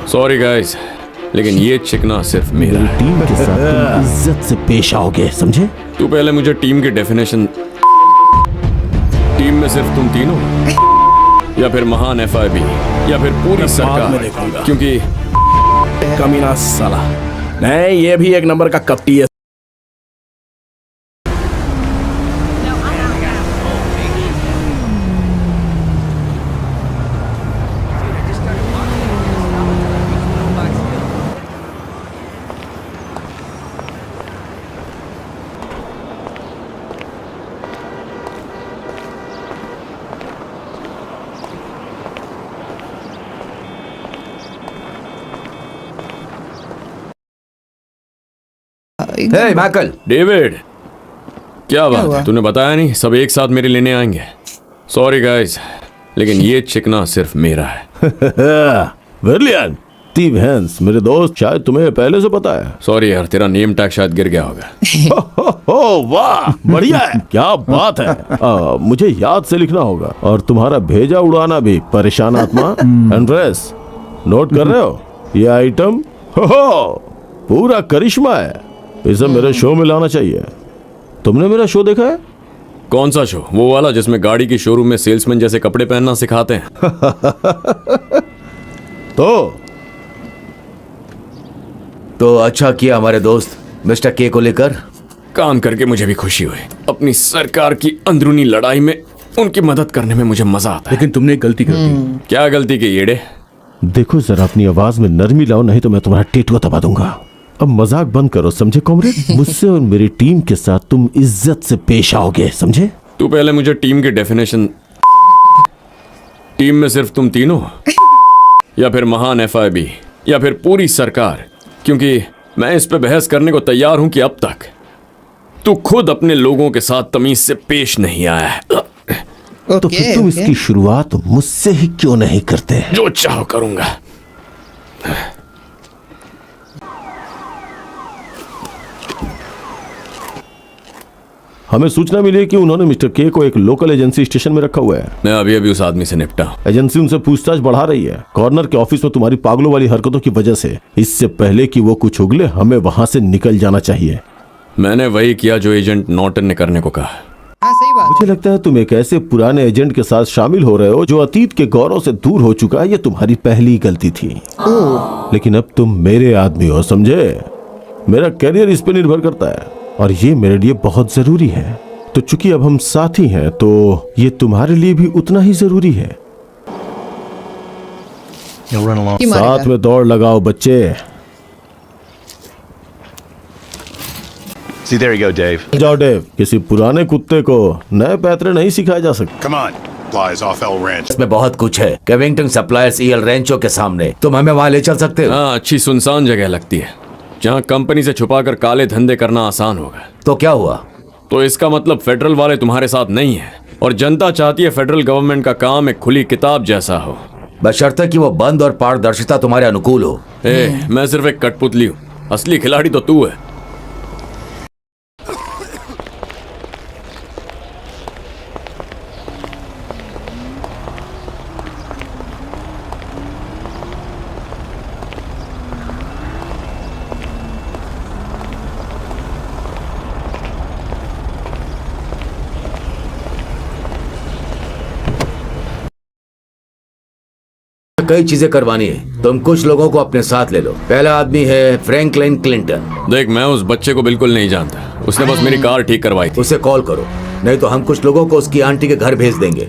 Sorry guys, लेकिन ये चिकना सिर्फ मेरा है। टीम के साथ तुम इज्जत से पेश आओगे, समझे? तू पहले मुझे टीम की डेफिनेशन। टीम में सिर्फ तुम तीनों, या फिर महान FIB, या फिर पूरी सरकार? क्योंकि कमीना साला। नहीं, ये भी एक नंबर का कपटी है। हे मैकल। डेविड, क्या बात है, तूने बताया नहीं? सब एक साथ मेरे लेने आएंगे। सॉरी गाइस, लेकिन ये चिकना सिर्फ मेरा है। विलियम, स्टीव हैंस, मेरे दोस्त, शायद तुम्हें पहले से पता है। सॉरी यार, तेरा नेम टैग शायद गिर गया होगा। हो वाह, बढ़िया है, क्या बात है। मुझे याद से लिखना होगा, और तुम्हारा भेजा उड़ाना भी। परेशान आत्मा। एंड्रेस, नोट कर रहे हो? ये आइटम पूरा करिश्मा है। इसे मेरे शो में लाना चाहिए। तुमने मेरा शो देखा है? कौन सा शो? वो वाला जिसमें गाड़ी की शोरूम में सेल्समैन जैसे कपड़े पहनना सिखाते हैं? तो अच्छा किया हमारे दोस्त मिस्टर के को लेकर काम करके मुझे भी खुशी हुई। अपनी सरकार की अंदरूनी लड़ाई में उनकी मदद करने में मुझे मजा आता है। लेकिन तुमने एक गलती कर दी। क्या गलती की येड़े? देखो जरा, अपनी आवाज में नरमी लाओ, नहीं तो मैं तुम्हारा टेटुआ दबा दूंगा। अब मजाक बंद करो, समझे कॉमरेड? मुझसे और मेरी टीम के साथ तुम इज्जत से पेश आओगे, समझे? तू पहले मुझे टीम की डेफिनेशन। टीम में सिर्फ तुम तीनों, या फिर महान FIB, या फिर पूरी सरकार? क्योंकि मैं इस पे बहस करने को तैयार हूं कि अब तक तू खुद अपने लोगों के साथ तमीज से पेश नहीं आया है। तो फिर तुम इसकी शुरुआत मुझसे ही क्यों नहीं करते? जो चाहो करूंगा। हमें सूचना मिली है कि उन्होंने मिस्टर के को एक लोकल एजेंसी स्टेशन में रखा हुआ है। मैं अभी अभी उस आदमी से निपटा। एजेंसी उनसे पूछताछ बढ़ा रही है, कॉर्नर के ऑफिस में तुम्हारी पागलों वाली हरकतों की वजह से। इससे पहले कि वो कुछ उगले, हमें वहां से निकल जाना चाहिए। मैंने वही किया जो एजेंट नॉर्टन ने करने को कहा। सही बात। मुझे लगता है तुम एक ऐसे पुराने एजेंट के साथ शामिल हो रहे हो जो अतीत के गौरव से दूर हो चुका है। ये तुम्हारी पहली गलती थी, लेकिन अब तुम मेरे आदमी हो, समझे? मेरा करियर इस पे निर्भर करता है, और ये मेरे लिए बहुत जरूरी है। तो चूंकि अब हम साथी हैं, तो ये तुम्हारे लिए भी उतना ही जरूरी है। साथ में दौड़ लगाओ बच्चे। See, there you go, Dave. जाओ डेव, किसी पुराने कुत्ते को नए पैतरे नहीं सिखाए जा सकते। Come on. Flies off El Ranch. इसमें बहुत कुछ है। केविंगटन सप्लायर्स EL रेंचो के सामने। तुम हमें वहां ले चल सकते हो? हाँ, अच्छी सुनसान जगह लगती है जहाँ कंपनी से छुपाकर काले धंधे करना आसान होगा। तो क्या हुआ? तो इसका मतलब फेडरल वाले तुम्हारे साथ नहीं है, और जनता चाहती है फेडरल गवर्नमेंट का काम एक खुली किताब जैसा हो, बशर्ते कि वो बंद और पारदर्शिता तुम्हारे अनुकूल हो। मैं सिर्फ एक कठपुतली हूँ, असली खिलाड़ी तो तू है। कई चीजें करवानी है। तुम कुछ लोगों को अपने साथ ले लो। पहला आदमी है फ्रैंकलिन क्लिंटन। देख, मैं उस बच्चे को बिल्कुल नहीं जानता। उसने बस मेरी कार ठीक करवाई थी। उसे कॉल करो, नहीं तो हम कुछ लोगों को उसकी आंटी के घर भेज देंगे।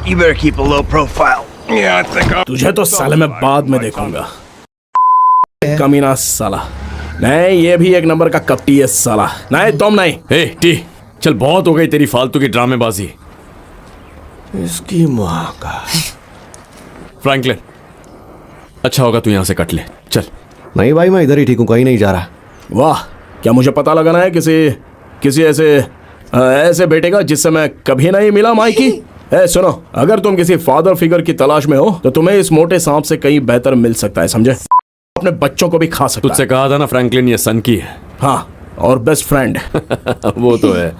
You better keep a low profile. Yeah, I think I'll... तुझे तो साले मैं बाद में देखूंगा, कमीना साला। नहीं, ये भी एक नंबर का कपटी है साला। नहीं, तुम नहीं। हे टी, चल बहुत हो गई तेरी फालतू की ड्रामेबाजी। इसकी माँ का। फ्रैंकलिन, अच्छा होगा तू यहाँ से कट ले, चल। नहीं भाई, मैं इधर ही ठीक हूँ, कहीं नहीं जा रहा। वाह, क्या मुझे पता लगाना है किसी ऐसे बेटे का जिससे मैं कभी नहीं मिला, माइकी? सुनो, अगर तुम किसी फादर फिगर की तलाश में हो तो तुम्हें इस मोटे सांप से कहीं बेहतर मिल सकता है, समझे? अपने बच्चों को भी खा सकता तुझसे है। कहा था ना फ्रैंकलिन ये सन की है। हाँ, और बेस्ट फ्रेंड। वो तो है।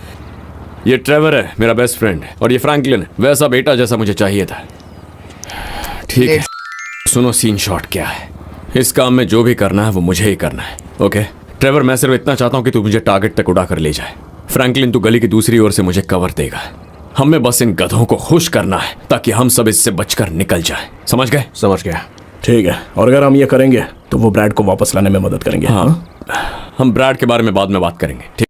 ये ट्रेवर है मेरा बेस्ट फ्रेंड, और ये फ्रैंकलिन वैसा बेटा जैसा मुझे चाहिए था। ठीक है, सुनो सीन शॉट क्या है। इस काम में जो भी करना है वो मुझे ही करना है। ओके ट्रेवर, मैं सिर्फ इतना चाहता हूं कि तू मुझे टारगेट तक उड़ा कर ले जाए। फ्रैंकलिन, तू गली की दूसरी ओर से मुझे कवर देगा। हमें बस इन गधों को खुश करना है ताकि हम सब इससे बचकर निकल जाए। समझ गए? समझ गया। ठीक है, और अगर हम ये करेंगे तो वो ब्रैड को वापस लाने में मदद करेंगे। हाँ, हम ब्रैड के बारे में बाद में बात करेंगे। ठीक।